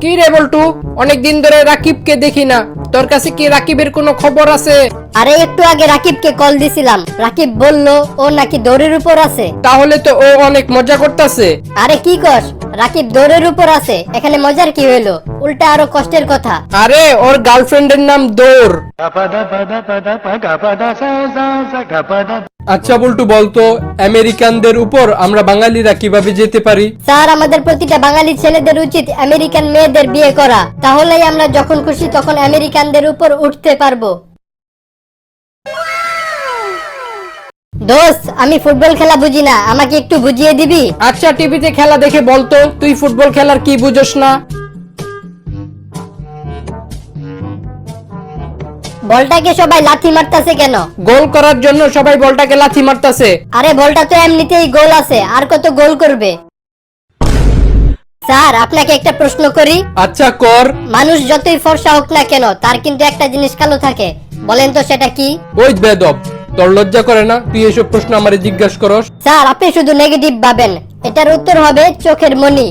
কি রে বল্টু, অনেকদিন ধরে রাকিবকে দেখি না, তোর কাছে কি রাকিবের কোনো খবর আছে? আরে একটু আগে রাকিবকে কল দিছিলাম, রাকিব বলল ও নাকি দৌড়ের উপর আছে। তাহলে তো ও অনেক মজা করতেছে। আরে কি কস, রাকিব দৌড়ের উপর আছে, এখানে মজার কি হইলো? উল্টা আরো কষ্টের কথা। আরে ওর গার্লফ্রেন্ডের নাম দৌড়। আচ্ছা বল্টু, বলতো আমেরিকানদের উপর আমরা বাঙালিরা কিভাবে যেতে পারি? স্যার, আমাদের প্রতিটা বাঙালি ছেলেদের উচিত আমেরিকান মেয়েদের বিয়ে করা, তাহলেই আমরা যখন খুশি তখন আমেরিকানদের উপর উঠতে পারবো। দোস্ত, আমি ফুটবল খেলা বুঝি না, আমাকে একটু বুঝিয়ে দিবি? আচ্ছা, টিভিতে খেলা দেখে বলতো, তুই ফুটবল খেলার কি বুঝোস না? বলটাকে সবাই লাথি মারতাছে কেন? গোল করার জন্য সবাই বলটাকে লাথি মারতাছে। আরে বলটা তো এমনিতেই গোল আছে, আর কত গোল করবে? স্যার, আপনাকে একটা প্রশ্ন করি। আচ্ছা কর। মানুষ যতই ফর্সা হোক না কেন, তার কিন্তু একটা জিনিস কালো থাকে, বলেন তো সেটা কি? ওই বেদব, তোর লজ্জা করে না তুই এসব প্রশ্ন আমারে জিজ্ঞাসা করস? স্যার, আপনি শুধু নেগেটিভ ভাবেন, এটার উত্তর হবে চোখের মনি।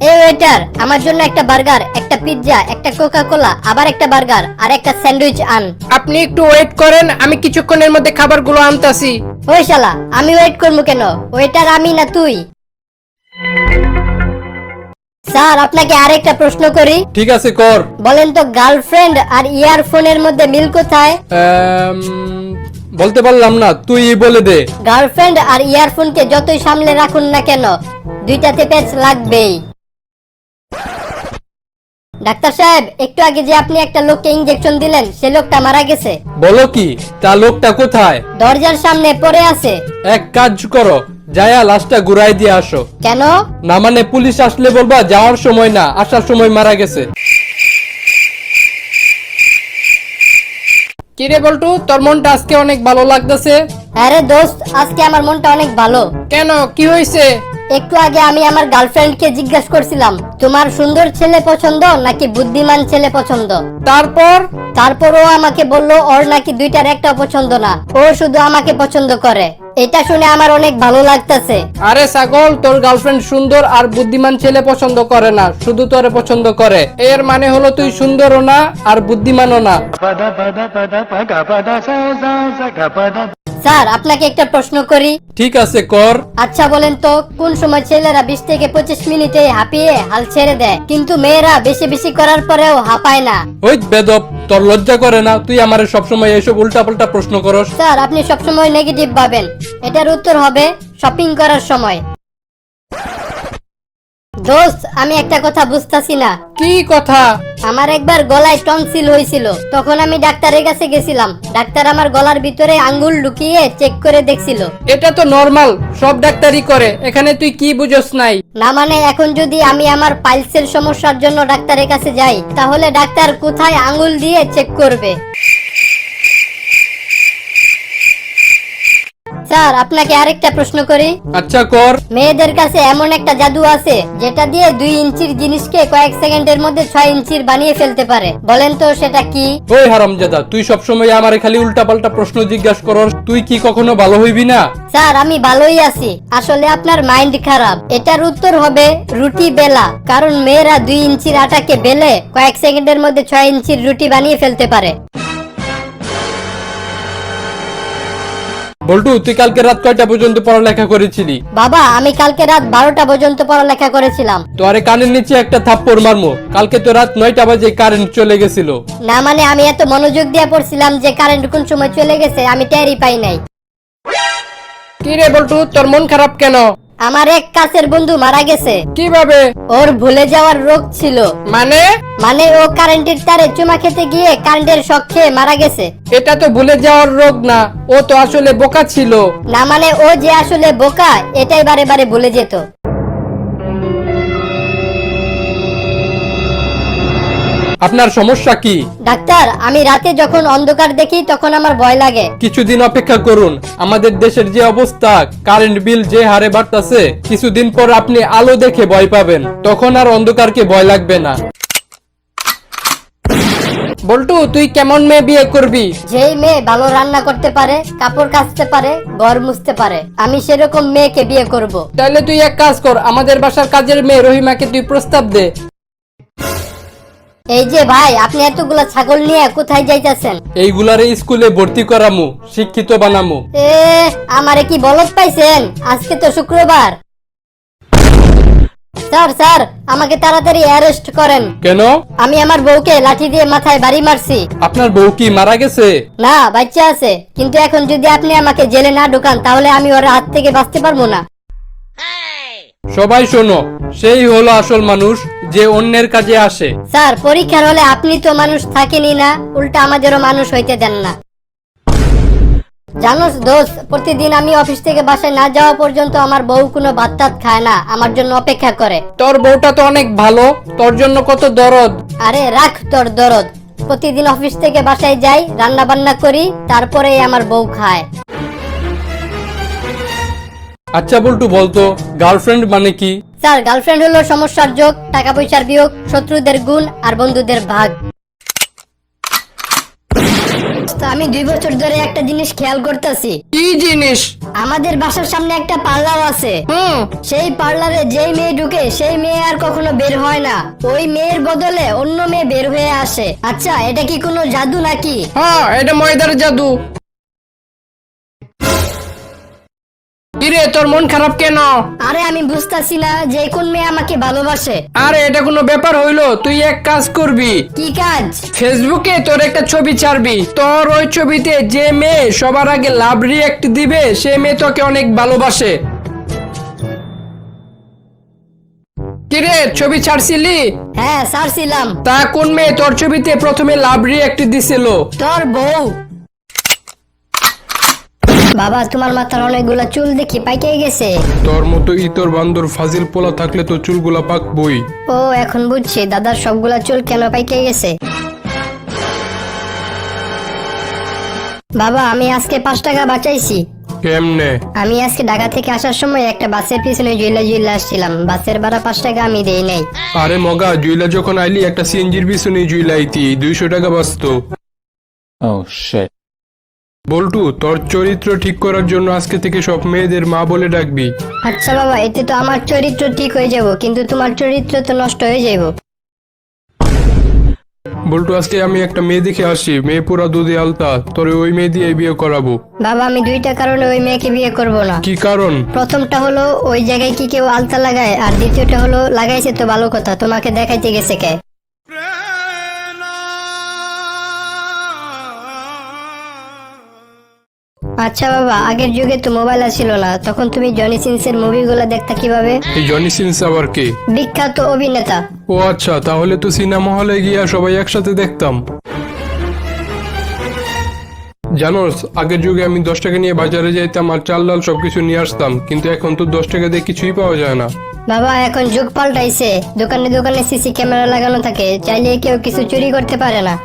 এই ওয়েটার, আমার জন্য একটা বার্গার, একটা পিৎজা, একটা কোকা কোলা, আবার একটা বার্গার আর একটা স্যান্ডউইচ আন। আপনি একটু ওয়েট করেন, আমি কিছুক্ষণের মধ্যে খাবারগুলো আনতাছি। ওই শালা, আমি ওয়েট করবো কেন? ওয়েটার আমি না তুই। স্যার, আপনাকে আরেকটা প্রশ্ন করি। ঠিক আছে কর। বলেন তো, গার্লফ্রেন্ড আর ইয়ারফোনের মধ্যে মিল কোথায়? বলতে পারলাম না, তুই বলে দে। গার্লফ্রেন্ড আর ইয়ারফোনকে যতই সামলে রাখুন না কেন, দুইটাতে প্যাচ লাগবেই। ডাক্তার সাহেব, একটু আগে যে আপনি একটা লোককে ইনজেকশন দিলেন, সে লোকটা মারা গেছে। বলো কি? তা লোকটা কোথায়? দরজার সামনে পড়ে আছে। এক কাজ করো, যায়া লাশটা ঘুরাই দিয়ে আসো। কেন? না মানে পুলিশ আসলে বলবা যাওয়ার সময় না, আসার সময় মারা গেছে। কিরে বল্টু, তোর মনটা আজকে অনেক ভালো লাগতেছে। আরে দোস্ত, আজকে আমার মনটা অনেক ভালো। কেন, কি হয়েছে? একটু আগে আমি আমার গার্লফ্রেন্ডকে জিজ্ঞাসা করছিলাম, তোমার সুন্দর ছেলে পছন্দ নাকি বুদ্ধিমান ছেলে পছন্দ? তারপর ও আমাকে বলল ওর নাকি দুইটার একটা পছন্দ না, ও শুধু আমাকে পছন্দ করে। এটা শুনে আমার অনেক ভালো লাগতেছে। আরে ছাগল, তোর গার্লফ্রেন্ড সুন্দর আর বুদ্ধিমান ছেলে পছন্দ করে না, শুধু তোরে পছন্দ করে। এর মানে হলো তুই সুন্দরও না আর বুদ্ধিমানও না। স্যার, আপনাকে একটা প্রশ্ন করি। ঠিক আছে কর। আচ্ছা বলেন তো, কোন সময় ছেলেরা 20 থেকে 25 মিনিটে হাঁপিয়ে হাল ছেড়ে দেয়, কিন্তু মেয়েরা বেশি বেশি করার পরেও হাঁপায় না? ওই বেদব, তোর লজ্জা করে না তুই আমারে সবসময় এইসব উল্টাপাল্টা প্রশ্ন করস? স্যার, আপনি সবসময় নেগেটিভ ভাবেন, এটার উত্তর হবে শপিং করার সময়। দোস্ত, আমি একটা কথা বুঝতাছি না। কি কথা? আমার একবার গলায় টনসিল হয়েছিল, তখন আমি ডাক্তারের কাছে গেছিলাম। ডাক্তার আমার গলার ভিতরে আঙ্গুল ঢুকিয়ে চেক করে দেখছিল। এটা তো নরমাল, সব ডাক্তারই করে, এখানে তুই কি বুঝস নাই? না মানে, এখন যদি আমি আমার পাইলসের সমস্যার জন্য ডাক্তারের কাছে যাই, তাহলে ডাক্তার কোথায় আঙ্গুল দিয়ে চেক করবে? স্যার, আপনাকে আরেকটা প্রশ্ন করি। আচ্ছা কর। মেয়েদের কাছে এমন একটা জাদু আছে, যেটা দিয়ে 2 ইঞ্চির জিনিসকে কয়েক সেকেন্ডের মধ্যে 6 ইঞ্চির বানিয়ে ফেলতে পারে, বলেন তো সেটা কি? ওই হারামজাদা, তুই সবসময় আমারে খালি উল্টাপাল্টা প্রশ্ন জিজ্ঞাসা করস, তুই কি কখনো ভালো হইবি না? স্যার, আমি ভালোই আছি, আসলে আপনার মাইন্ড খারাপ। এটার উত্তর হবে রুটি বেলা, কারণ মেয়েরা 2 ইঞ্চির আটাকে বেলে কয়েক সেকেন্ডের মধ্যে 6 ইঞ্চির রুটি বানিয়ে ফেলতে পারে। বল্টু, তুই কালকে রাত কয়টা পর্যন্ত পড়ালেখা করেছিলি? বাবা, আমি কালকে রাত 12টা পর্যন্ত পড়ালেখা করেছিলাম। তোরে কানের নিচে একটা থাপ্পড় মারমু। কালকে তো রাত 9টা বাজে কারেন্ট চলে গেছিল। না মানে, আমি এত মনোযোগ দিয়ে পড়ছিলাম যে কারেন্ট কোন সময় চলে গেছে আমি টেরই পাই নাই। কি রে বল্টু, তোর মন খারাপ কেন? আমার এক কাছের বন্ধু মারা গেছে। কিভাবে? ওর ভুলে যাওয়ার রোগ ছিল। মানে ও কারেন্টের তারে চুমা খেতে গিয়ে কারেন্টের শক খেয়ে মারা গেছে। এটা তো ভুলে যাওয়ার রোগ না, ও তো আসলে বোকা ছিল। না মানে, ও যে আসলে বোকা, এটাই বারে বারে ভুলে যেত। আপনার সমস্যা কি? ডাক্তার, আমি রাতে যখন অন্ধকার দেখি তখন আমার ভয় লাগে। কিছুদিন অপেক্ষা করুন, আমাদের দেশের যে অবস্থা, কারেন্ট বিল যে হারে বাড়তাছে, কিছুদিন পর আপনি আলো দেখে ভয় পাবেন, তখন আর অন্ধকারকে ভয় লাগবে না। বল্টু তুই কেমন মেয়ে বিয়ে করবি? যেই মেয়ে ভালো রান্না করতে পারে, কাপড় কাচতে পারে, ঘর মুছতে পারে, আমি সেরকম মেয়েকে বিয়ে করব। তাহলে তুই এক কাজ কর, আমাদের বাসার কাজের মেয়ে রহিমাকে তুই প্রস্তাব দে। এই যে ভাই, আপনি এতগুলা ছাগল নিয়ে কোথায় যাইতেছেন? এইগুলারে স্কুলে ভর্তি করামু, শিক্ষিত বানামু। আমারে কি বলদ পাইছেন? আজকে তো শুক্রবার। স্যার স্যার, আমাকে তাড়াতাড়ি অ্যারেস্ট করেন। কেন? আমি আমার বউকে লাঠি দিয়ে মাথায় বাড়ি মারছি। আপনার বউ কি মারা গেছে? না, বাচ্চা আছে, কিন্তু এখন যদি আপনি আমাকে জেলে না ঢুকান তাহলে আমি ওর হাত থেকে বাঁচতে পারবো না। সবাই শোনো, সেই হলো আসল মানুষ যে অন্যের কাজে আসে। স্যার, পরীক্ষার হলে আপনি তো মানুষ থাকেনই না, উল্টা আমাদেরও মানুষ হইতে দেন না। জানোস দোস্ত, প্রতিদিন আমি অফিস থেকে বাসায় না যাওয়া পর্যন্ত আমার বউ কোনো ভাত টাত খায় না, আমার জন্য অপেক্ষা করে। তোর বউটা তো অনেক ভালো, তোর জন্য কত দরদ। আরে রাখ তোর দরদ। প্রতিদিন অফিস থেকে বাসায় যাই, রান্না বান্না করি, তারপরে আমার বউ খায়। আচ্ছা বল্টু, বলতো গার্লফ্রেন্ড মানে কি? স্যার, গার্লফ্রেন্ড হলো সমস্যার যোগ, টাকা পয়সার বিয়োগ, শত্রুদের গুণ আর বন্ধুদের ভাগ। আমি 2 বছর ধরে একটা জিনিস খেয়াল করতেছি। কি জিনিস? আমাদের বাসার সামনে একটা পার্লার আছে। সেই পার্লারে যেই মেয়ে ঢুকে সেই মেয়ে আর কখনো বের হয় না, ওই মেয়ের বদলে অন্য মেয়ে বের হয়ে আসে। আচ্ছা, এটা কি কোনো জাদু নাকি? হ্যাঁ, এটা ময়দার জাদু। কিরে, তোর মন খারাপ কেন? আরে আমি বুঝতাছি না যে কোন মেয়ে আমাকে ভালোবাসে। আরে এটা কোনো ব্যাপার হইলো? তুই এক কাজ করবি, কি কাজ? ফেসবুকে তোর একটা ছবি ছাড়বি, তোর ওই ছবিতে যে মেয়ে সবার আগে লাভ রিয়েক্ট দিবে সে মেয়ে তোকে অনেক ভালোবাসে। কিরে, ছবি ছাড়ছিলি? হ্যাঁ ছাড়ছিলাম। তা কোন মেয়ে তোর ছবিতে প্রথমে লাভ রিয়েক্ট দিছিল? তোর বউ। বাবা, তোমার মাথার অনেকগুলা চুল দেখি পাইকে গেছে। তোর মতো ইতর বান্দর ফাজিল পোলা থাকলে তো চুলগুলা পাকবই। ও, এখন বুঝছি দাদার সবগুলা চুল কেন পাইকে গেছে। বাবা, আমি আজকে 5 টাকা বাঁচাইছি। কেমনে? আমি আজকে ঢাকা থেকে আসার সময় একটা বাসের পিছনে জুইলা আসছিলাম, বাসের ভাড়া 5 টাকা আমি দেই নাই। আরে মগা, জুইলা যখন আইলি একটা সিএনজির পিছনে জুইলাইতি 200 টাকা বাঁচতো। Oh shit. বল্টু, তোর চরিত্র ঠিক করার জন্য আজকে থেকে সব মেয়েদের মা বলে ডাকবি। আচ্ছা বাবা, এতে তো আমার চরিত্র ঠিক হয়ে যাব, কিন্তু তোমার চরিত্র তো নষ্ট হয়ে যাব। বল্টু, আজকে আমি একটা মেয়ে দেখে আসি, মেয়ে পুরা দুধে আলতা, তোরে ওই মেয়ে দিয়ে বিয়ে করাবো। বাবা, আমি 2টা কারণে ওই মেয়েকে বিয়ে করব না। কি কারণ? প্রথমটা হলো ওই জায়গায় কি কেউ আলতা লাগায়, আর দ্বিতীয়টা হলো লাগাইছে তো ভালো কথা, তোমাকে দেখাইতে গেছে কে? আচ্ছা বাবা, আগের যুগে তো মোবাইল ছিল না, তখন তুমি জনি সিনসের মুভিগুলো দেখতা কিভাবে? এই জনি সিনস আবার কে? বিখ্যাত অভিনেতা। ও আচ্ছা, তাহলে তো সিনেমা হলে গিয়া সবাই একসাথে দেখতাম। জানোস, আগের যুগে আমি 10 টাকা নিয়ে বাজারে যাইতাম আর চাল ডাল সবকিছু নিয়ে আসতাম, কিন্তু এখন তো 10 টাকা দিয়ে কিছুই পাওয়া যায় না। বাবা, এখন যুগ পাল্টাইছে, দোকানে দোকানে সিসি ক্যামেরা লাগানো থাকে, চাইলে কেউ কিছু চুরি করতে পারে না।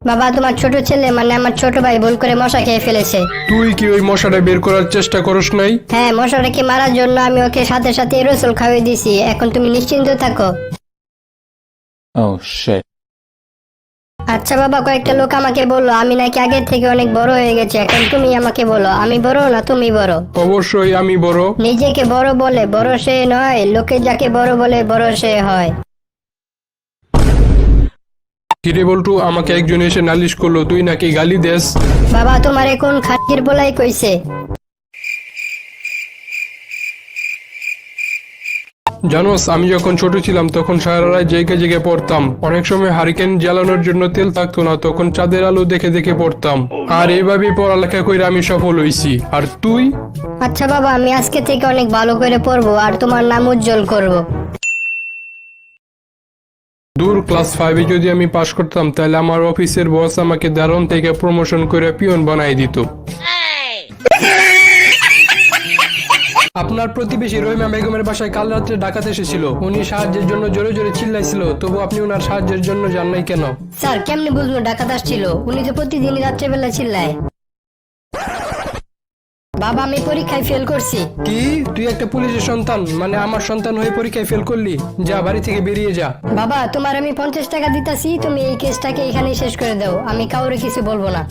বাবা, তোমার ছোট ছেলে মানে আমার ছোট ভাই ভুল করে মশা খেয়ে ফেলেছে। তুই কি ওই মশাটা বের করার চেষ্টা করস নাই? হ্যাঁ, মশাটাকে মারার জন্য আমি ওকে সাথে সাথে রসুল খাইয়ে দিছি, এখন তুমি নিশ্চিন্ত থাকো। Oh shit. আচ্ছা বাবা, কয়েকটা লোক আমাকে বললো আমি নাকি আগের থেকে অনেক বড় হয়ে গেছে, এখন তুমি আমাকে বলো আমি বড় না তুমি বড়? অবশ্যই আমি বড়। নিজেকে বড় বলে বড় সে নয়, লোকে যাকে বড় বলে বড় সে হয়। কিরে বল্টু, আমাকে একজন এসে নালিশ করলো তুই নাকি গালি দেস। বাবা, তোমার এখন খাটির বলাই কইছে? জানোস, আমি যখন ছোট ছিলাম তখন সারা রাত জায়গায় জায়গায় পড়তাম, অনেক সময় হারিকেন জ্বালানোর জন্য তেল থাকতো না, তখন চাঁদের আলো দেখে দেখে পড়তাম, আর এইভাবে পড়ালেখা করে আমি সফল হইছি। আর তুই? আচ্ছা বাবা, আমি আজকে থেকে অনেক ভালো করে পড়বো আর তোমার নাম উজ্জ্বল করব। দূর, ক্লাস 5-এ যদি আমি পাশ করতাম তাহলে আমার অফিসের বস আমাকে দারুণ থেকে প্রমোশন করে পিয়ন বানাই দিত। আপনার প্রতিবেশী রহিমা বেগমের বাসায় কাল রাত্রে ডাকাত এসেছিল, উনি সাহায্যের জন্য জোরে জোরে চিল্লাইছিল, তবু আপনি ওনার সাহায্যের জন্য যান নাই কেন? স্যার, কেমনে বুঝবো ডাকাত আসছিল? উনি তো প্রতিদিনই রাত্রেবেলা চিল্লায়। বাবা আমি পরীক্ষায় ফেল করছি। কি তুই একটা পুলিশের সন্তান, মানে আমার সন্তান হয়ে পরীক্ষায় ফেল করলি? যা বাড়ি থেকে বেরিয়ে যা। বাবা তোমার আমি 50 টাকা দিতাছি, তুমি এই কেসটাকে এখানেই শেষ করে দাও, আমি কাউরে কিছু বলবো না।